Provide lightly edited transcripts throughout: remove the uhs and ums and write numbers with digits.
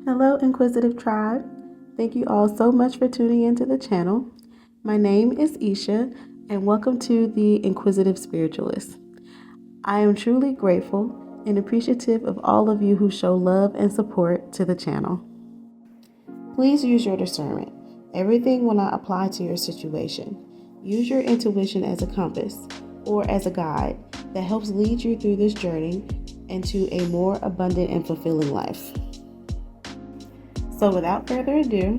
Hello, Inquisitive Tribe. Thank you all so much for tuning into the channel. My name is Esha, and welcome to the Inquisitive Spiritualist. I am truly grateful and appreciative of all of you who show love and support to the channel. Please use your discernment. Everything will not apply to your situation. Use your intuition as a compass or as a guide that helps lead you through this journey into a more abundant and fulfilling life. So without further ado,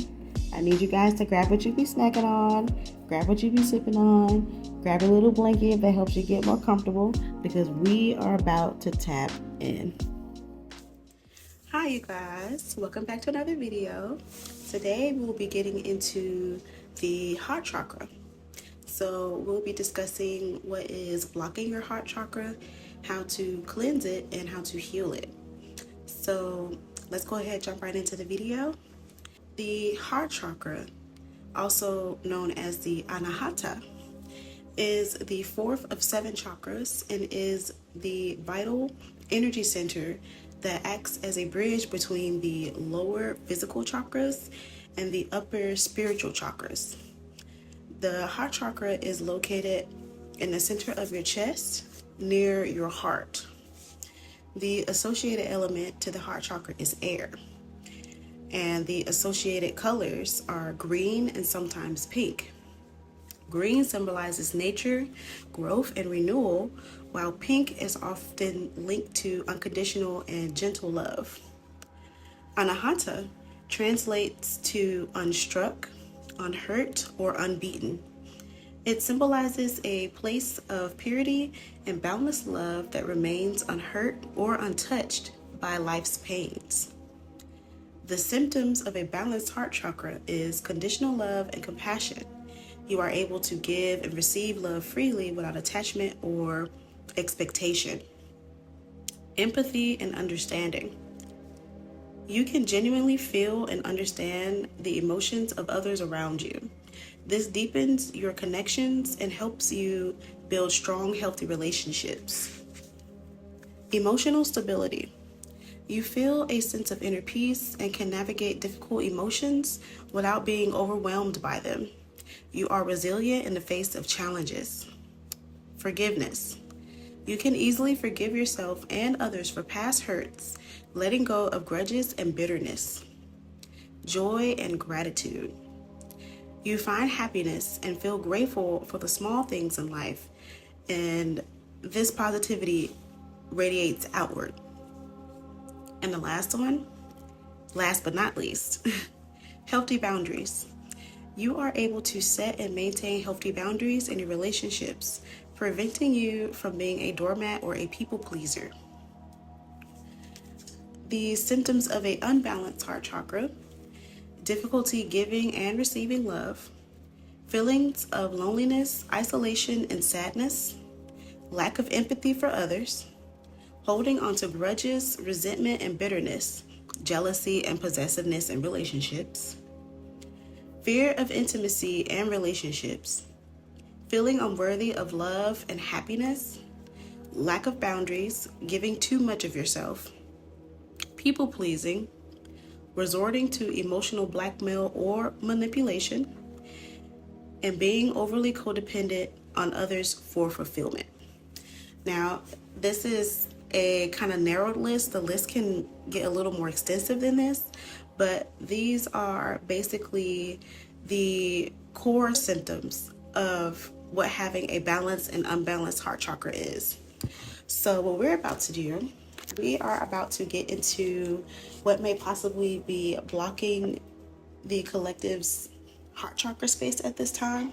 I need you guys to grab what you be snacking on, grab what you be sipping on, grab a little blanket that helps you get more comfortable because we are about to tap in. Hi you guys, welcome back to another video. Today we'll be getting into the heart chakra. So we'll be discussing what is blocking your heart chakra, how to cleanse it, and how to heal it. So let's go ahead and jump right into the video. The heart chakra, also known as the anahata, is the fourth of 7 chakras and is the vital energy center that acts as a bridge between the lower physical chakras and the upper spiritual chakras. The heart chakra is located in the center of your chest near your heart. The associated element to the heart chakra is air, and the associated colors are green and sometimes pink. Green symbolizes nature, growth, and renewal, while pink is often linked to unconditional and gentle love. Anahata translates to unstruck, unhurt, or unbeaten. It symbolizes a place of purity and boundless love that remains unhurt or untouched by life's pains. The symptoms of a balanced heart chakra is conditional love and compassion. You are able to give and receive love freely without attachment or expectation. Empathy and understanding. You can genuinely feel and understand the emotions of others around you. This deepens your connections and helps you build strong, healthy relationships. Emotional stability. You feel a sense of inner peace and can navigate difficult emotions without being overwhelmed by them. You are resilient in the face of challenges. Forgiveness. You can easily forgive yourself and others for past hurts, letting go of grudges and bitterness. Joy and gratitude. You find happiness and feel grateful for the small things in life, and this positivity radiates outward. And the last one, last but not least, healthy boundaries. You are able to set and maintain healthy boundaries in your relationships, preventing you from being a doormat or a people pleaser. The symptoms of an unbalanced heart chakra: difficulty giving and receiving love, feelings of loneliness, isolation, and sadness, lack of empathy for others, holding onto grudges, resentment and bitterness, jealousy and possessiveness in relationships, fear of intimacy and relationships, feeling unworthy of love and happiness, lack of boundaries, giving too much of yourself, people pleasing, resorting to emotional blackmail or manipulation, and being overly codependent on others for fulfillment. Now, this is a kind of narrowed list. The list can get a little more extensive than this, but these are basically the core symptoms of what having a balanced and unbalanced heart chakra is. So what we're about to do, we are about to get into what may possibly be blocking the collective's heart chakra space at this time.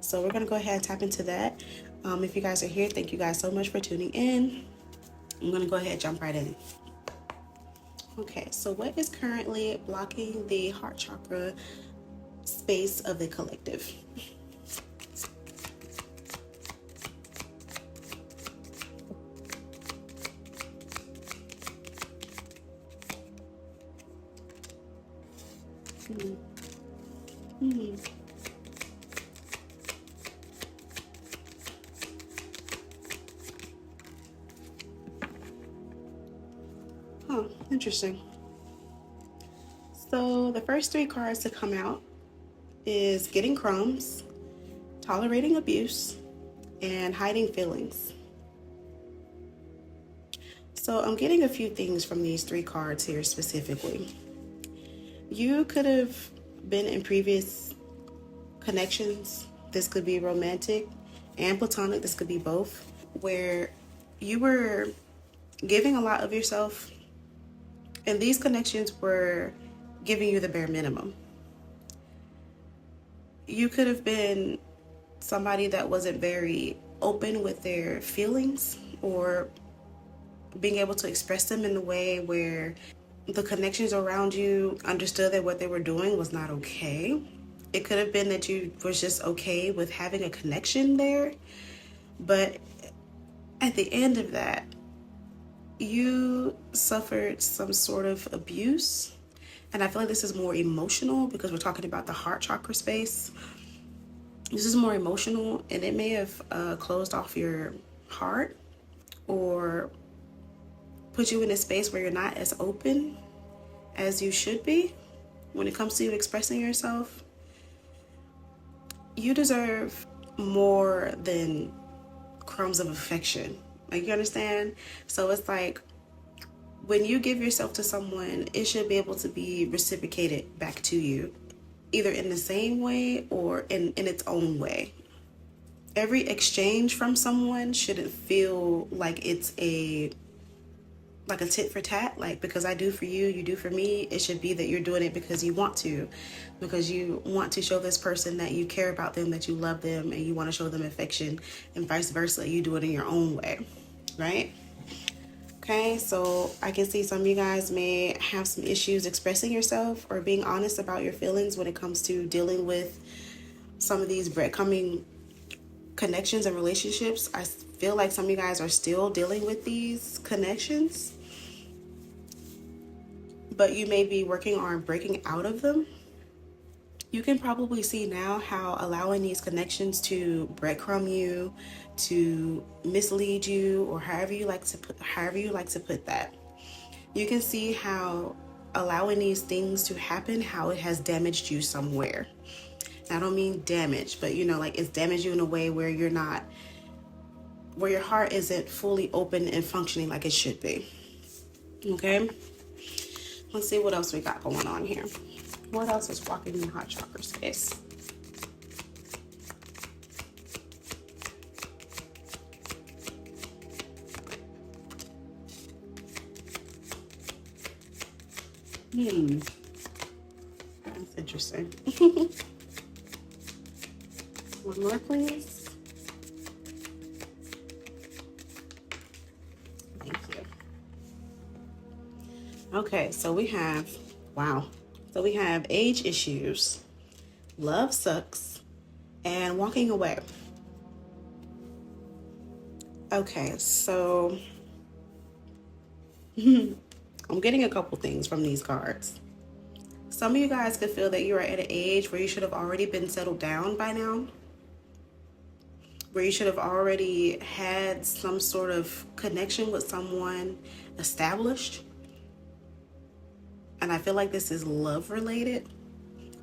So we're going to go ahead and tap into that. If you guys are here, thank you guys so much for tuning in. I'm going to go ahead and jump right in. Okay, so what is currently blocking the heart chakra space of the collective? Interesting. So the first three cards to come out is getting crumbs, tolerating abuse, and hiding feelings. So I'm getting a few things from these three cards here specifically. You could have been in previous connections. This could be romantic and platonic. This could be both, where you were giving a lot of yourself, and these connections were giving you the bare minimum. You could have been somebody that wasn't very open with their feelings or being able to express them in a way where the connections around you understood that what they were doing was not okay. It could have been that you was just okay with having a connection there, but at the end of that, you suffered some sort of abuse. And I feel like this is more emotional because we're talking about the heart chakra space. This is more emotional, and it may have closed off your heart or put you in a space where you're not as open as you should be when it comes to you expressing yourself. You deserve more than crumbs of affection. Like, you understand? So it's like when you give yourself to someone, it should be able to be reciprocated back to you, either in the same way or in its own way. Every exchange from someone shouldn't feel like it's a tit for tat, like because I do for you, you do for me. It should be that you're doing it because you want to show this person that you care about them, that you love them, and you want to show them affection, and vice versa. You do it in your own way, right? Okay, so I can see some of you guys may have some issues expressing yourself or being honest about your feelings when it comes to dealing with some of these breadcrumbing connections and relationships. I feel like some of you guys are still dealing with these connections, but you may be working on breaking out of them. You can probably see now how allowing these connections to breadcrumb you, to mislead you, or however you like to put that. You can see how allowing these things to happen, how it has damaged you somewhere. I don't mean damage, but like it's damaged you in a way where your heart isn't fully open and functioning like it should be. Okay, let's see what else we got going on here. What else is walking in the heart chakra space? That's interesting. One more, please. Thank you. Okay, so we have, wow. So we have age issues, love sucks, and walking away. Okay, so I'm getting a couple things from these cards. Some of you guys could feel that you are at an age where you should have already been settled down by now, where you should have already had some sort of connection with someone established. And I feel like this is love related.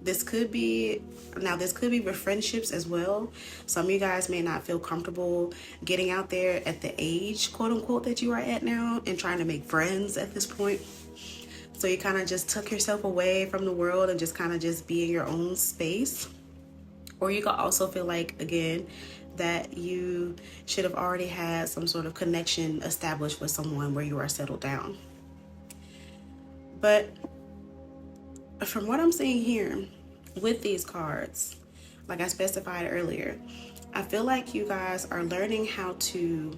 This could be with friendships as well. Some of you guys may not feel comfortable getting out there at the age, quote unquote, that you are at now and trying to make friends at this point. So you kind of just took yourself away from the world and just kind of just be in your own space. Or you could also feel like, again, that you should have already had some sort of connection established with someone where you are settled down. But from what I'm seeing here with these cards, like I specified earlier, I feel like you guys are learning how to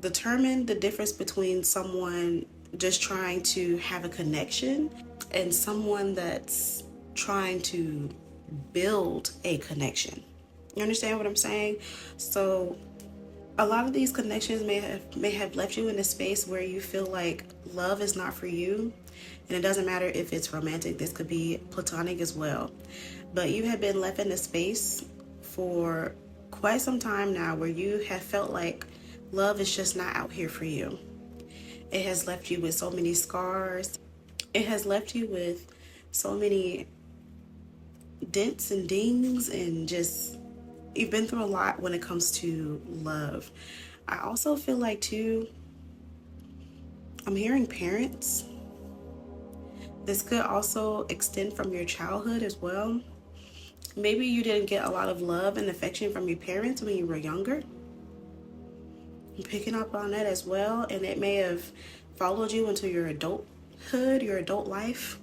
determine the difference between someone just trying to have a connection and someone that's trying to build a connection. You understand what I'm saying? So a lot of these connections may have left you in a space where you feel like love is not for you. And it doesn't matter if it's romantic, this could be platonic as well. But you have been left in a space for quite some time now where you have felt like love is just not out here for you. It has left you with so many scars it has left you with so many dents and dings, and just, you've been through a lot when it comes to love. I also feel like too, I'm hearing parents. This could also extend from your childhood as well. Maybe you didn't get a lot of love and affection from your parents when you were younger. I'm picking up on that as well, and it may have followed you into your adulthood, your adult life.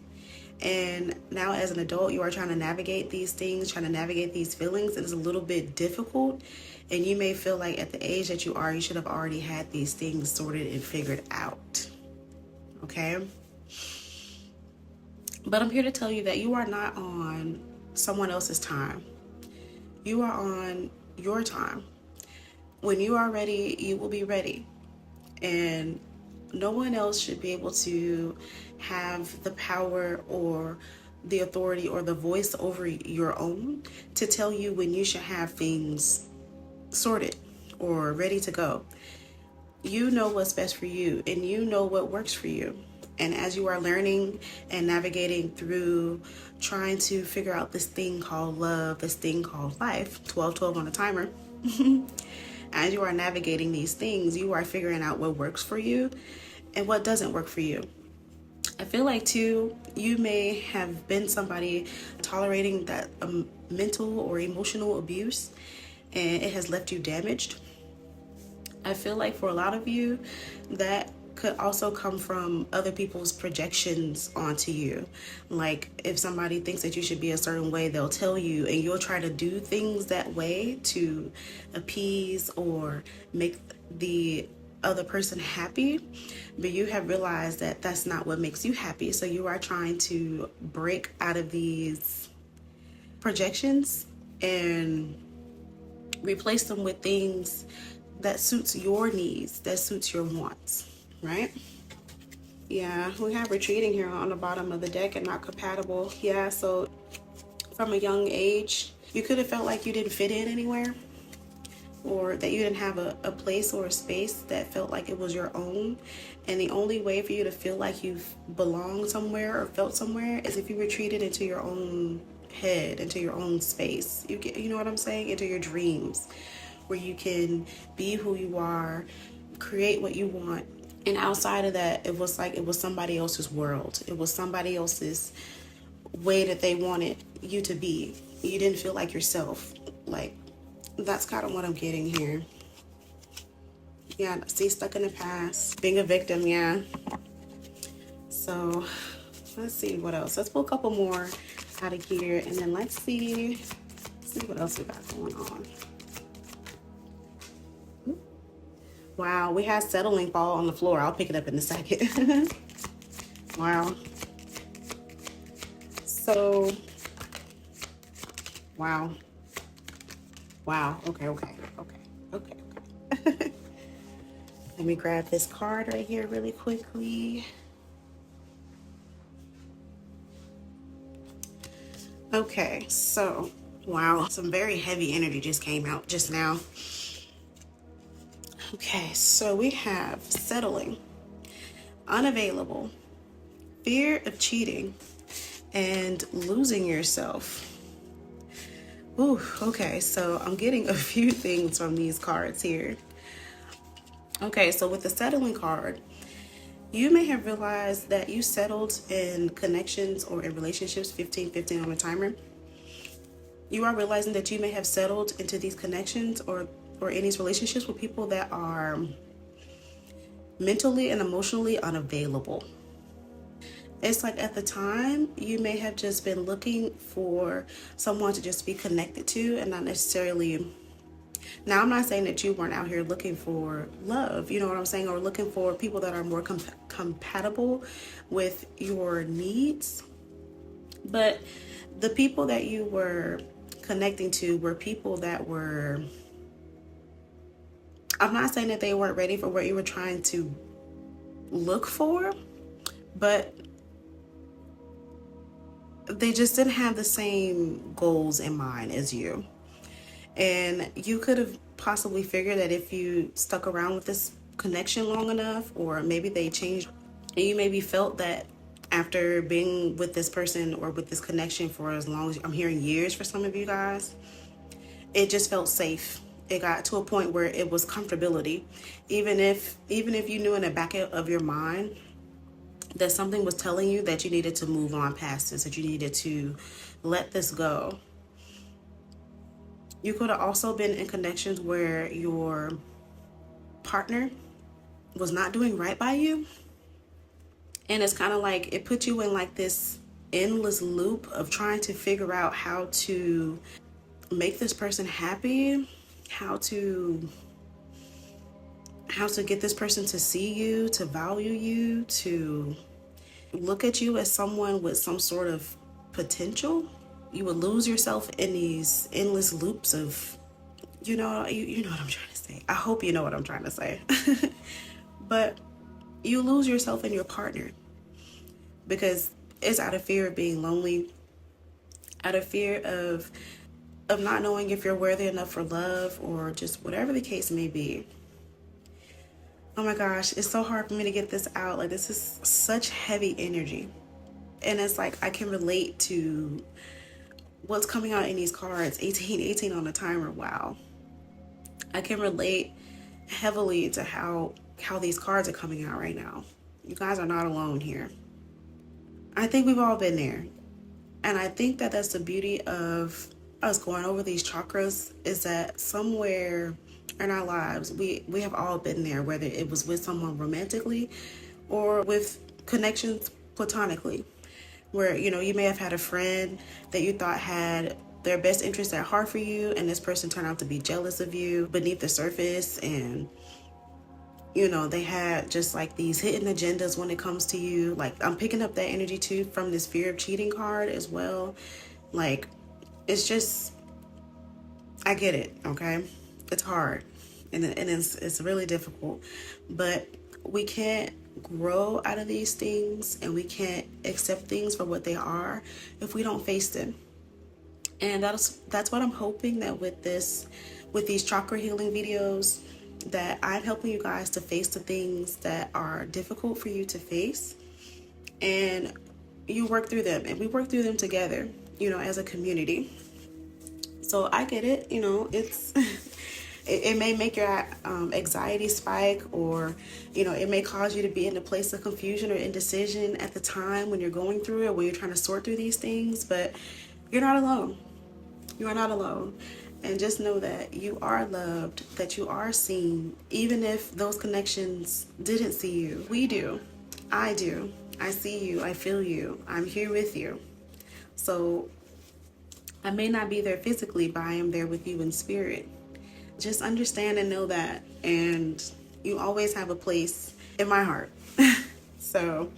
And now as an adult, you are trying to navigate these things, trying to navigate these feelings, and it's a little bit difficult. And you may feel like at the age that you are, you should have already had these things sorted and figured out. Okay? But I'm here to tell you that you are not on someone else's time. You are on your time. When you are ready, you will be ready. And no one else should be able to have the power or the authority or the voice over your own to tell you when you should have things sorted or ready to go. You know what's best for you, and you know what works for you. And as you are learning and navigating through trying to figure out this thing called love, this thing called life, 12-12 on a timer, as you are navigating these things, you are figuring out what works for you and what doesn't work for you. I feel like too, you may have been somebody tolerating that mental or emotional abuse, and it has left you damaged. I feel like for a lot of you, that could also come from other people's projections onto you. Like if somebody thinks that you should be a certain way, they'll tell you, and you'll try to do things that way to appease or make the other person happy, but you have realized that that's not what makes you happy. So you are trying to break out of these projections and replace them with things that suits your needs, that suits your wants, right? Yeah, we have retreating here on the bottom of the deck and not compatible. Yeah, so from a young age, you could have felt like you didn't fit in anywhere, or that you didn't have a place or a space that felt like it was your own. And the only way for you to feel like you belonged somewhere or felt somewhere is if you retreated into your own head, into your own space. You know what I'm saying? Into your dreams, where you can be who you are, create what you want. And outside of that, it was like it was somebody else's world. It was somebody else's way that they wanted you to be. You didn't feel like yourself. Like, that's kind of what I'm getting here. Yeah, see, stuck in the past, being a victim, yeah. So let's see what else. Let's pull a couple more out of here, and then let's see what else we got going on. Wow, we had settling fall on the floor. I'll pick it up in a second. Wow. So, wow. Okay. Let me grab this card right here really quickly. Okay, so, wow, some very heavy energy just came out just now. Okay, so we have settling, unavailable, fear of cheating, and losing yourself. Ooh, okay, so I'm getting a few things from these cards here. Okay, so with the settling card, you may have realized that you settled in connections or in relationships, 15-15 on a timer. You are realizing that you may have settled into these connections or in these relationships with people that are mentally and emotionally unavailable. It's like at the time, you may have just been looking for someone to just be connected to, and not necessarily. Now, I'm not saying that you weren't out here looking for love, you know what I'm saying, or looking for people that are more compatible with your needs. But the people that you were connecting to were people that were, I'm not saying that they weren't ready for what you were trying to look for, but they just didn't have the same goals in mind as you. And you could have possibly figured that if you stuck around with this connection long enough, or maybe they changed, and you maybe felt that after being with this person or with this connection for as long as I'm hearing years for some of you guys, it just felt safe. It got to a point where it was comfortability. Even if you knew in the back of your mind that something was telling you that you needed to move on past this, that you needed to let this go. You could have also been in connections where your partner was not doing right by you. And it's kind of like it put you in like this endless loop of trying to figure out how to make this person happy, how to get this person to see you, to value you, to look at you as someone with some sort of potential. You would lose yourself in these endless loops of, you know what I'm trying to say. I hope you know what I'm trying to say. But you lose yourself in your partner because it's out of fear of being lonely, out of fear of not knowing if you're worthy enough for love, or just whatever the case may be. Oh my gosh, it's so hard for me to get this out. Like, this is such heavy energy. And it's like I can relate to what's coming out in these cards. 18 on the timer. Wow. I can relate heavily to how these cards are coming out right now. You guys are not alone here. I think we've all been there. And I think that that's the beauty of us going over these chakras, is that somewhere in our lives, we have all been there, whether it was with someone romantically or with connections platonically, where, you know, you may have had a friend that you thought had their best interest at heart for you, and this person turned out to be jealous of you beneath the surface, and you know, they had just like these hidden agendas when it comes to you. Like, I'm picking up that energy too from this fear of cheating card as well. Like, it's just, I get it, okay? It's hard and it's really difficult, but we can't grow out of these things, and we can't accept things for what they are if we don't face them. And that's what I'm hoping that with these chakra healing videos, that I'm helping you guys to face the things that are difficult for you to face, and you work through them, and we work through them together, you know, as a community. So I get it, you know, it's it may make your anxiety spike, or, you know, it may cause you to be in a place of confusion or indecision at the time when you're going through it, when you're trying to sort through these things, but you're not alone. You are not alone. And just know that you are loved, that you are seen, even if those connections didn't see you. We do. I do. I see you. I feel you. I'm here with you. So I may not be there physically, but I am there with you in spirit. Just understand and know that. And you always have a place in my heart. So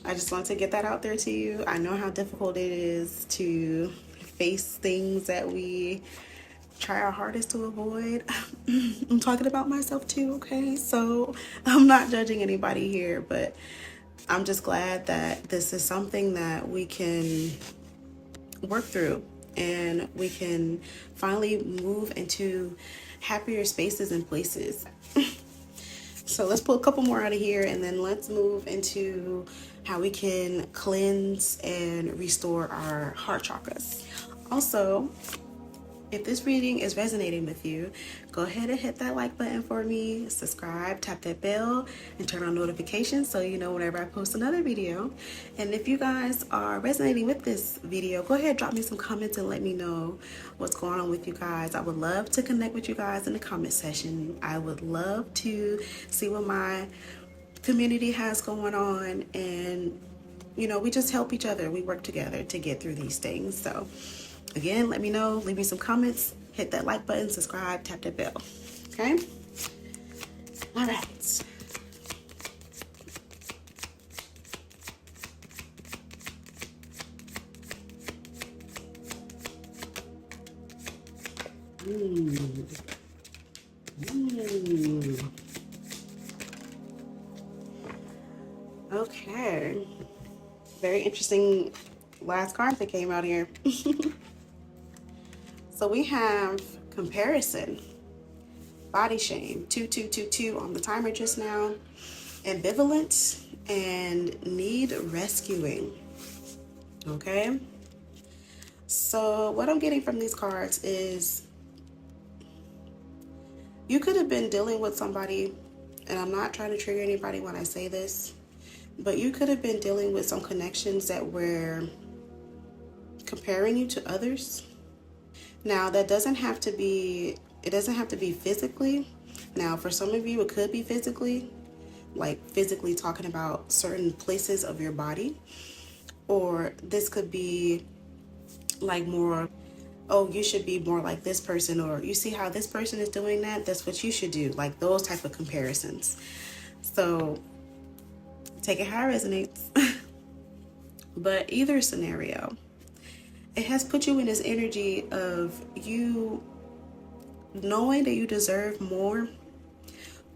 I just want to get that out there to you. I know how difficult it is to face things that we try our hardest to avoid. I'm talking about myself too, okay? So I'm not judging anybody here, but I'm just glad that this is something that we can work through, and we can finally move into happier spaces and places. So let's pull a couple more out of here, and then let's move into how we can cleanse and restore our heart chakras. Also, if this reading is resonating with you, go ahead and hit that like button for me, subscribe, tap that bell, and turn on notifications so you know whenever I post another video. And if you guys are resonating with this video, go ahead, drop me some comments and let me know what's going on with you guys. I would love to connect with you guys in the comment section. I would love to see what my community has going on, and you know, we just help each other. We work together to get through these things. So again, let me know, leave me some comments, hit that like button, subscribe, tap that bell. Okay? All right. Okay. Very interesting last card that came out here. So we have comparison, body shame, 2222 on the timer just now, ambivalence, and need rescuing. Okay? So what I'm getting from these cards is you could have been dealing with somebody, and I'm not trying to trigger anybody when I say this, but you could have been dealing with some connections that were comparing you to others. Now, that doesn't have to be, it doesn't have to be physically. Now, for some of you, it could be physically, like physically talking about certain places of your body, or this could be like more, oh, you should be more like this person, or you see how this person is doing that, that's what you should do, like those type of comparisons. So take it how it resonates. But either scenario, it has put you in this energy of you knowing that you deserve more,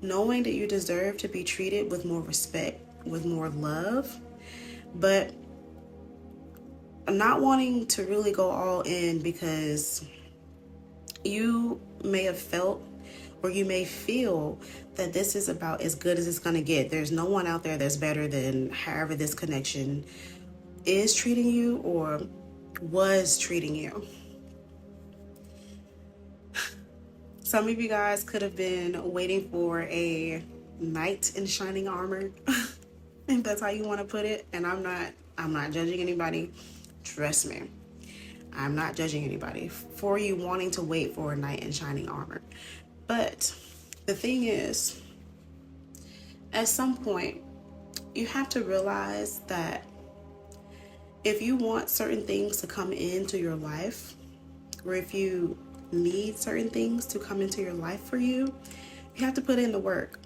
knowing that you deserve to be treated with more respect, with more love, but not wanting to really go all in because you may have felt, or you may feel, that this is about as good as it's going to get. There's no one out there that's better than however this connection is treating you or was treating you. Some of you guys could have been waiting for a knight in shining armor, if that's how you want to put it. And I'm not judging anybody. Trust me. I'm not judging anybody for you wanting to wait for a knight in shining armor. But the thing is, at some point, you have to realize that if you want certain things to come into your life, or if you need certain things to come into your life for you, you have to put in the work.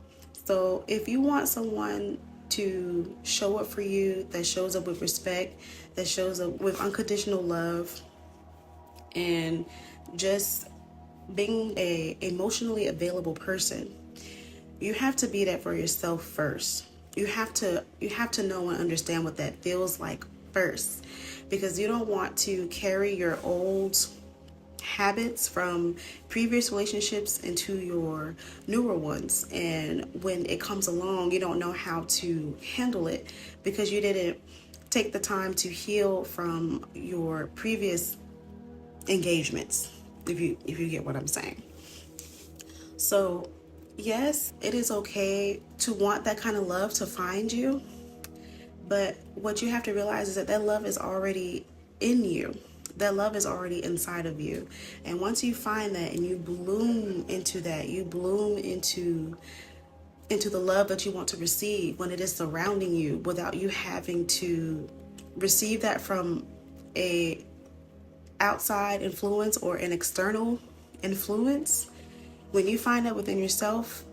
So if you want someone to show up for you, that shows up with respect, that shows up with unconditional love, and just being a emotionally available person, you have to be that for yourself first. You have to know and understand what that feels like first, because you don't want to carry your old habits from previous relationships into your newer ones, and when it comes along, you don't know how to handle it because you didn't take the time to heal from your previous engagements, if you get what I'm saying. So yes, it is okay to want that kind of love to find you, but what you have to realize is that that love is already in you. That love is already inside of you. And once you find that and you bloom into that, you bloom into the love that you want to receive when it is surrounding you, without you having to receive that from a outside influence or an external influence. When you find that within yourself,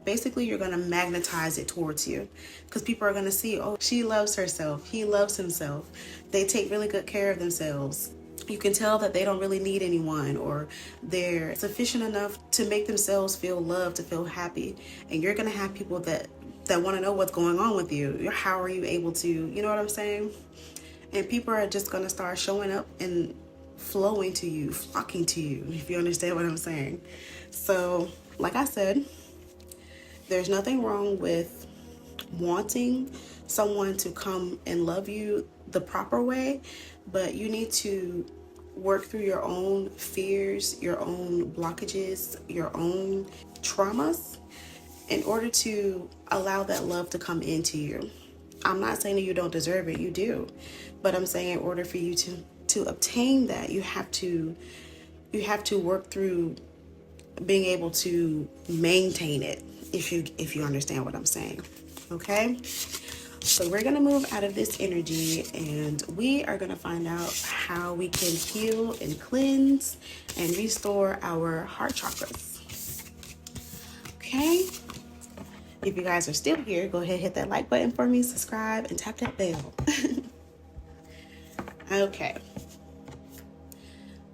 basically you're going to magnetize it towards you, because people are going to see, oh, she loves herself, he loves himself, they take really good care of themselves. You can tell that they don't really need anyone, or they're sufficient enough to make themselves feel loved, to feel happy. And you're going to have people that want to know what's going on with you. How are you able to, you know what I'm saying? And people are just going to start showing up and flowing to you, flocking to you, if you understand what I'm saying. So, like I said, there's nothing wrong with wanting someone to come and love you the proper way, but you need to work through your own fears, your own blockages, your own traumas in order to allow that love to come into you. I'm not saying that you don't deserve it, you do, but I'm saying in order for you to obtain that, you have to work through being able to maintain it, if you understand what I'm saying. Okay, so we're gonna move out of this energy and we are gonna find out how we can heal and cleanse and restore our heart chakras. Okay, if you guys are still here, go ahead, hit that like button for me, subscribe, and tap that bell. Okay,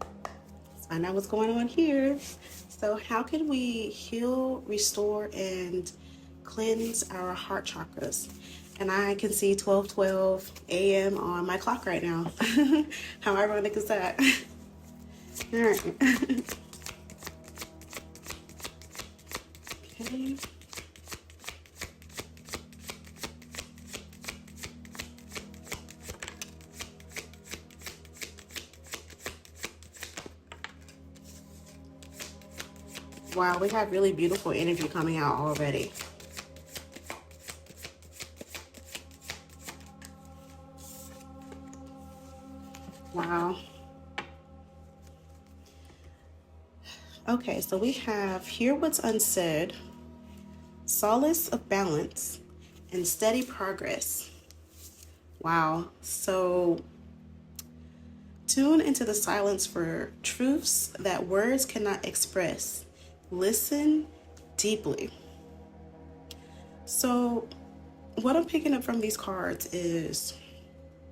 let's find out what's going on here. So how can we heal, restore, and cleanse our heart chakras? And I can see 12:12 a.m. on my clock right now. How ironic is that? All right. Okay. Wow, we have really beautiful energy coming out already. Wow. Okay, so we have Hear What's Unsaid, Solace of Balance, and Steady Progress. Wow. So tune into the silence for truths that words cannot express. Listen deeply. So what I'm picking up from these cards is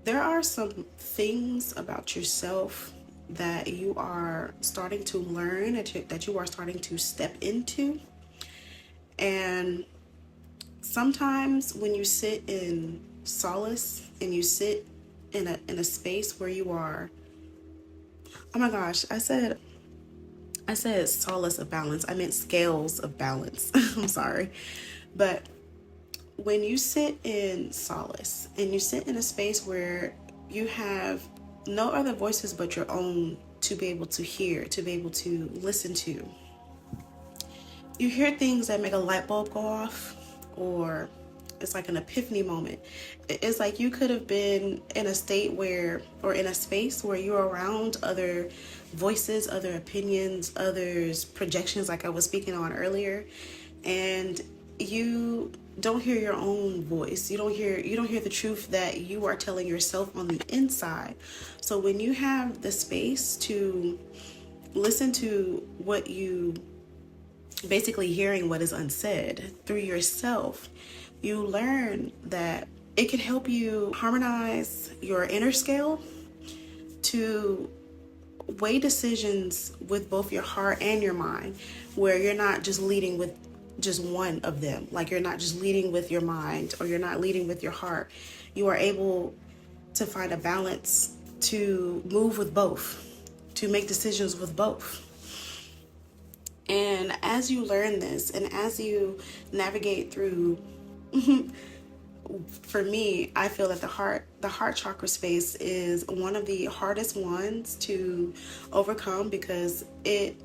there are some things about yourself that you are starting to learn, that you are starting to step into. And sometimes when you sit in solace and you sit in a space where you are, oh my gosh, I said solace of balance. I meant scales of balance. I'm sorry. But when you sit in solace and you sit in a space where you have no other voices but your own to be able to hear, to be able to listen to, you hear things that make a light bulb go off, or it's like an epiphany moment. It's like you could have been in a state where, or in a space where you're around other voices, other opinions, others' projections, like I was speaking on earlier, and you don't hear your own voice. You don't hear the truth that you are telling yourself on the inside. So when you have the space to listen to what you, basically hearing what is unsaid through yourself, you learn that it can help you harmonize your inner scale to weigh decisions with both your heart and your mind, where you're not just leading with just one of them. Like, you're not just leading with your mind, or you're not leading with your heart. You are able to find a balance to move with both, to make decisions with both. And as you learn this, and as you navigate through, for me, I feel that the heart chakra space is one of the hardest ones to overcome, because it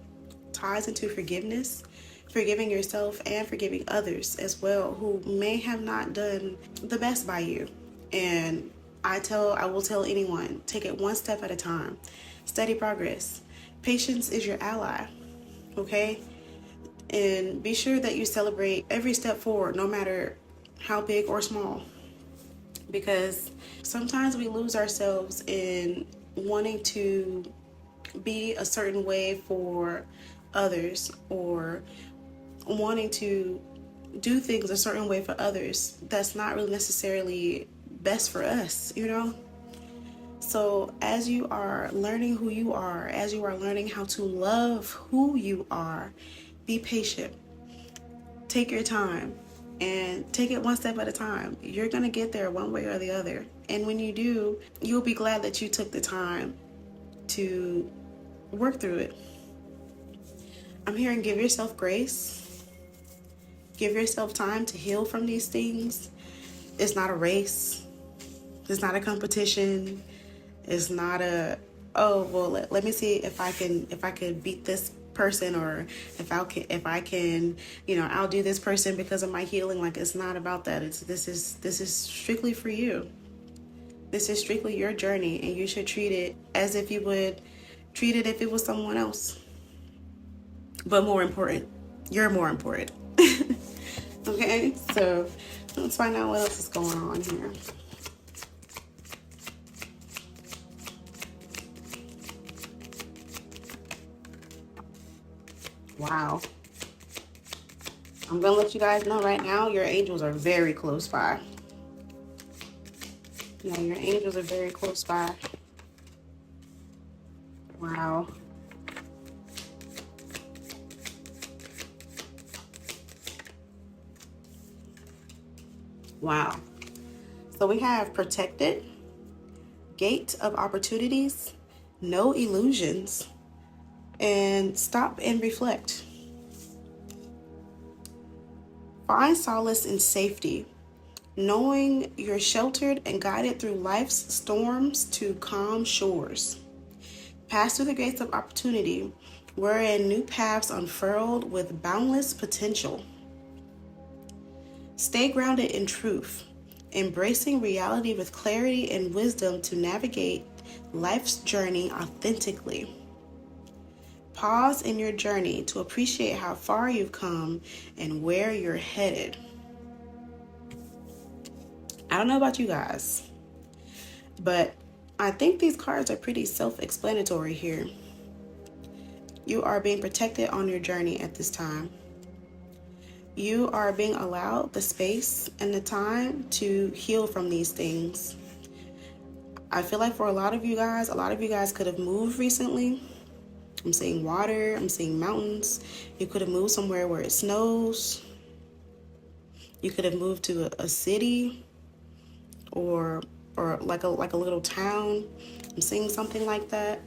ties into forgiveness, forgiving yourself and forgiving others as well who may have not done the best by you. And I will tell anyone, take it one step at a time. Steady progress. Patience is your ally. Okay? And be sure that you celebrate every step forward, no matter how big or small. Because sometimes we lose ourselves in wanting to be a certain way for others, or wanting to do things a certain way for others that's not really necessarily best for us, you know? So as you are learning who you are, as you are learning how to love who you are, be patient. Take your time and take it one step at a time. You're going to get there one way or the other. And when you do, you'll be glad that you took the time to work through it. I'm hearing give yourself grace. Give yourself time to heal from these things. It's not a race. It's not a competition. It's not a, oh, well, let me see if I can beat this person, or if I can, outdo this person because of my healing. Like, it's not about that. This is strictly for you. This is strictly your journey, and you should treat it as if you would treat it if it was someone else. But more important, you're more important. Okay, so let's find out what else is going on here. Wow. I'm going to let you guys know right now, your angels are very close by. Yeah, your angels are very close by. Wow. Wow. So we have protected, gate of opportunities, no illusions, and stop and reflect. Find solace in safety, knowing you're sheltered and guided through life's storms to calm shores. Pass through the gates of opportunity, wherein new paths unfurled with boundless potential. Stay grounded in truth, embracing reality with clarity and wisdom to navigate life's journey authentically. Pause in your journey to appreciate how far you've come and where you're headed. I don't know about you guys, but I think these cards are pretty self-explanatory here. You are being protected on your journey at this time. You are being allowed the space and the time to heal from these things. I feel like for a lot of you guys could have moved recently. I'm seeing water, I'm seeing mountains. You could have moved somewhere where it snows. You could have moved to a city or like a little town. I'm seeing something like that.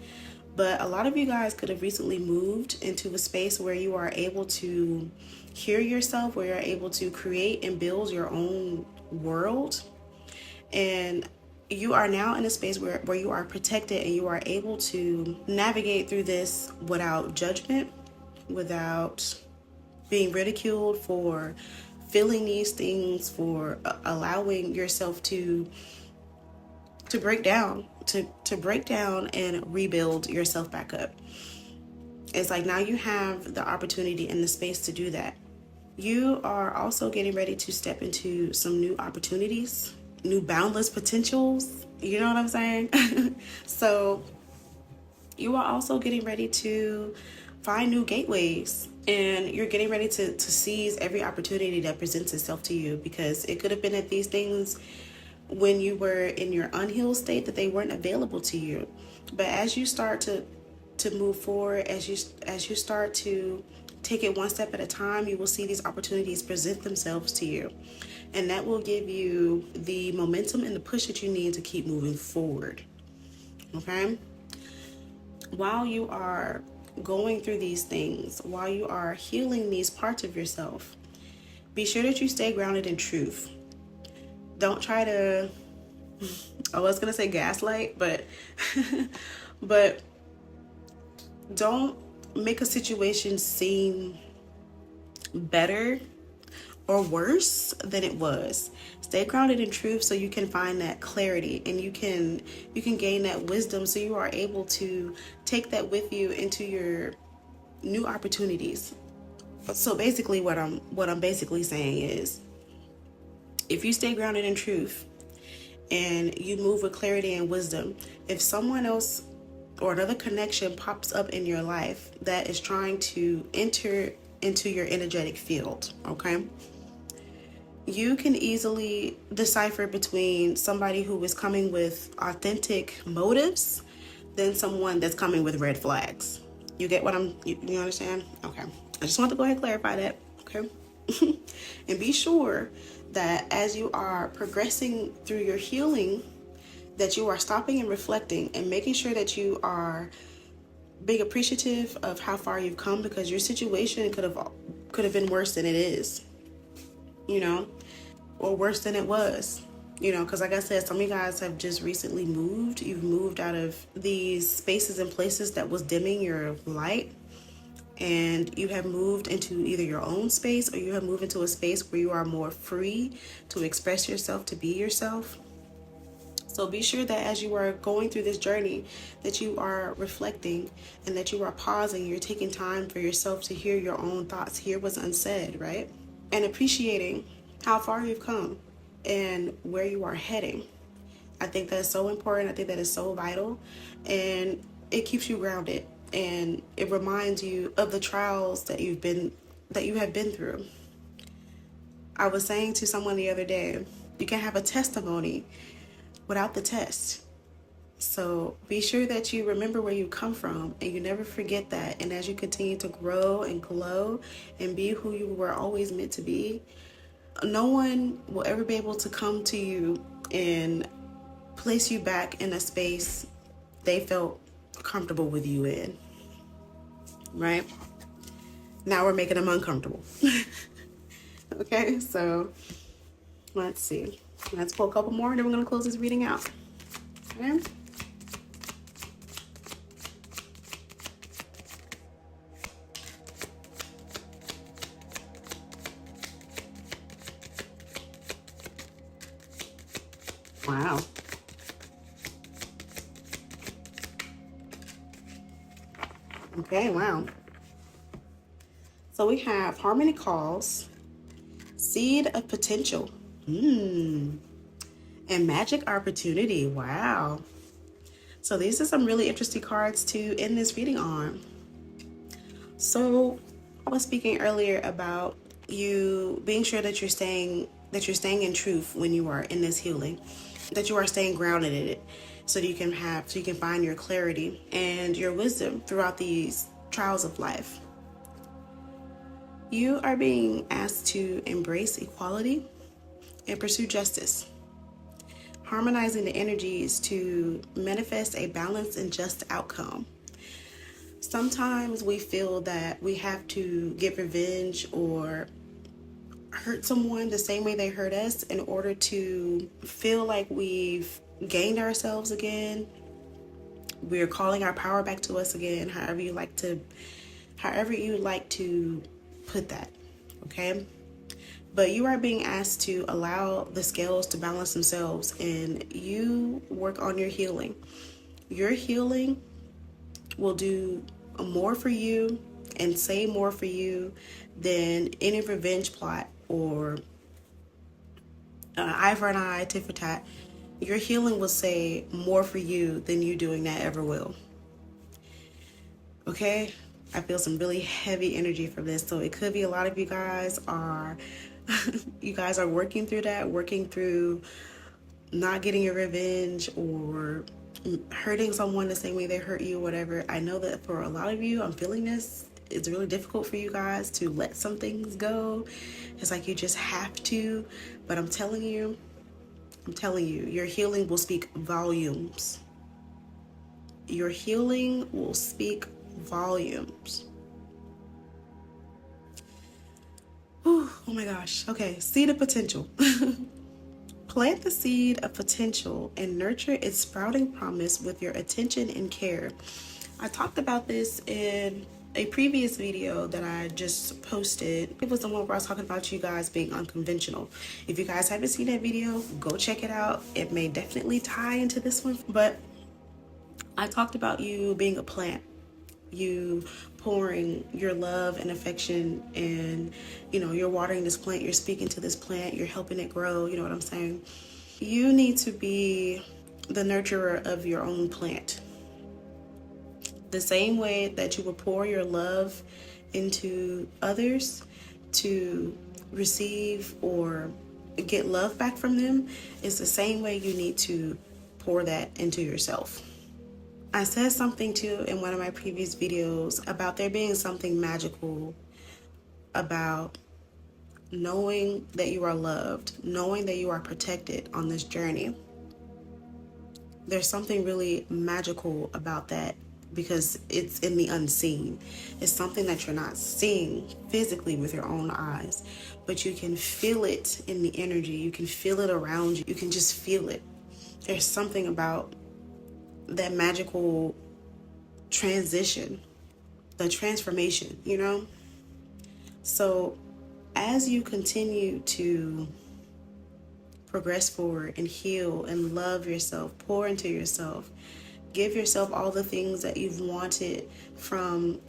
But a lot of you guys could have recently moved into a space where you are able to hear yourself, where you're able to create and build your own world. And you are now in a space where you are protected and you are able to navigate through this without judgment, without being ridiculed for feeling these things, for allowing yourself to break down, to break down and rebuild yourself back up. It's like now you have the opportunity and the space to do that. You are also getting ready to step into some new opportunities, new boundless potentials. You know what I'm saying? So you are also getting ready to find new gateways, and you're getting ready to seize every opportunity that presents itself to you, because it could have been that these things, when you were in your unhealed state, that they weren't available to you. But as you start to move forward, as you start to take it one step at a time, you will see these opportunities present themselves to you. And that will give you the momentum and the push that you need to keep moving forward. Okay? While you are going through these things, while you are healing these parts of yourself, be sure that you stay grounded in truth. Don't try to, I was going to say gaslight, but but don't make a situation seem better or worse than it was. Stay grounded in truth so you can find that clarity, and you can gain that wisdom, so you are able to take that with you into your new opportunities. So basically what I'm basically saying is, if you stay grounded in truth and you move with clarity and wisdom, if someone else or another connection pops up in your life that is trying to enter into your energetic field, okay, you can easily decipher between somebody who is coming with authentic motives than someone that's coming with red flags. You get what you understand? Okay. I just want to go ahead and clarify that, okay? And be sure that as you are progressing through your healing, that you are stopping and reflecting and making sure that you are being appreciative of how far you've come, because your situation could have been worse than it is, you know, or worse than it was, you know, because like I said, some of you guys have just recently moved. You've moved out of these spaces and places that was dimming your light, and you have moved into either your own space, or you have moved into a space where you are more free to express yourself, to be yourself. So be sure that as you are going through this journey, that you are reflecting and that you are pausing. You're taking time for yourself to hear your own thoughts, hear what's unsaid, right? And appreciating how far you've come and where you are heading. I think that's so important. I think that is so vital, and it keeps you grounded, and it reminds you of the trials that you have been through. I was saying to someone the other day, you can have a testimony without the test. So be sure that you remember where you come from, and you never forget that. And as you continue to grow and glow and be who you were always meant to be, no one will ever be able to come to you and place you back in a space they felt comfortable with you in, right? Now we're making them uncomfortable. Okay, so let's see. Let's pull a couple more, and then we're going to close this reading out. Okay. Wow. Okay, wow. So we have Harmony Calls, Seed of Potential, and Magic Opportunity. Wow. So these are some really interesting cards to end this reading on. So I was speaking earlier about you being sure that you're staying in truth when you are in this healing, that you are staying grounded in it, so you can find your clarity and your wisdom throughout these trials of life. You are being asked to embrace equality and pursue justice, harmonizing the energies to manifest a balanced and just outcome. Sometimes we feel that we have to get revenge or hurt someone the same way they hurt us in order to feel like we've gained ourselves again. We're calling our power back to us again, however you like to put that, okay? But you are being asked to allow the scales to balance themselves, and you work on your healing. Your healing will do more for you and say more for you than any revenge plot or eye for an eye, tit for tat. Your healing will say more for you than you doing that ever will. Okay? I feel some really heavy energy from this. So it could be a lot of you guys are working through that, working through not getting your revenge or hurting someone the same way they hurt you, whatever. I know that for a lot of you, I'm feeling this. It's really difficult for you guys to let some things go. It's like you just have to. But I'm telling you, your healing will speak volumes. Your healing will speak volumes. Whew, oh my gosh. Okay, seed of potential. Plant the seed of potential and nurture its sprouting promise with your attention and care. I talked about this in a previous video that I just posted. It was the one where I was talking about you guys being unconventional. If you guys haven't seen that video, go check it out. It may definitely tie into this one. But I talked about you being a plant. You pouring your love and affection, and you're watering this plant, you're speaking to this plant, you're helping it grow. You know what I'm saying? You need to be the nurturer of your own plant. The same way that you will pour your love into others to receive or get love back from them is the same way you need to pour that into yourself. I said something too in one of my previous videos about there being something magical about knowing that you are loved, knowing that you are protected on this journey. There's something really magical about that because it's in the unseen. It's something that you're not seeing physically with your own eyes, but you can feel it in the energy. You can feel it around you. You can just feel it. There's something about that magical transition, the transformation, So as you continue to progress forward and heal and love yourself, pour into yourself, give yourself all the things that you've wanted from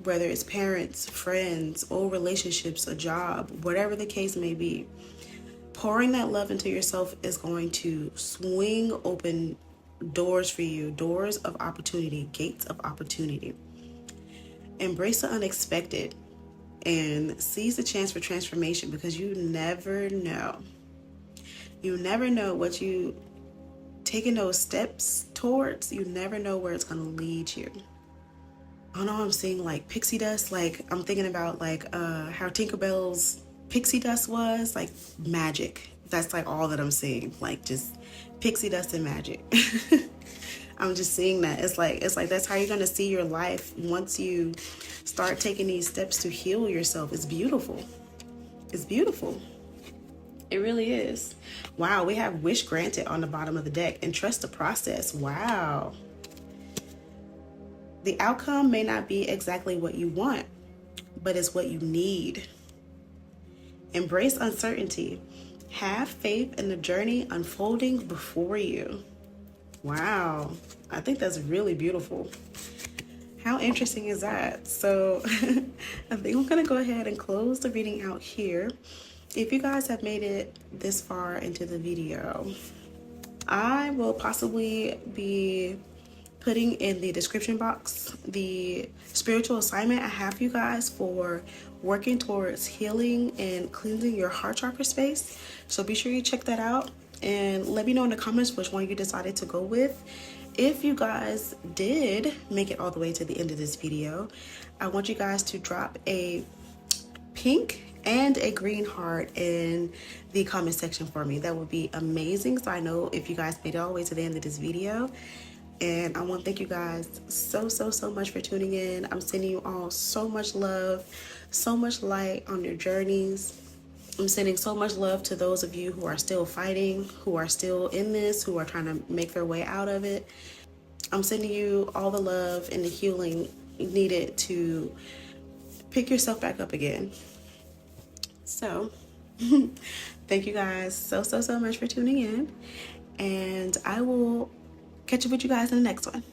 whether it's parents, friends, old relationships, a job, whatever the case may be, pouring that love into yourself is going to swing open doors for you, doors of opportunity, gates of opportunity. Embrace the unexpected and seize the chance for transformation, because you never know. You never know what you taking those steps towards. You never know where it's going to lead you. I know I'm seeing like pixie dust, like I'm thinking about like how Tinkerbell's pixie dust was, like magic. That's like all that I'm seeing, like just pixie dust and magic. I'm just seeing that. It's like that's how you're gonna see your life once you start taking these steps to heal yourself. It's beautiful. It's beautiful. It really is. Wow, we have wish granted on the bottom of the deck, and trust the process. Wow. The outcome may not be exactly what you want, but it's what you need. Embrace uncertainty Have faith in the journey unfolding before you. Wow, I think that's really beautiful. How interesting is that? So I think I'm gonna go ahead and close the reading out here. If you guys have made it this far into the video, I will possibly be putting in the description box the spiritual assignment I have for you guys for working towards healing and cleansing your heart chakra space. So be sure you check that out and let me know in the comments which one you decided to go with. If you guys did make it all the way to the end of this video, I want you guys to drop a pink and a green heart in the comment section for me. That would be amazing, so I know if you guys made it all the way to the end of this video. And I want to thank you guys so much for tuning in. I'm sending you all so much love, so much light on your journeys. I'm sending so much love to those of you who are still fighting, who are still in this, who are trying to make their way out of it. I'm sending you all the love and the healing needed to pick yourself back up again. So thank you guys so much for tuning in, and I will catch up with you guys in the next one.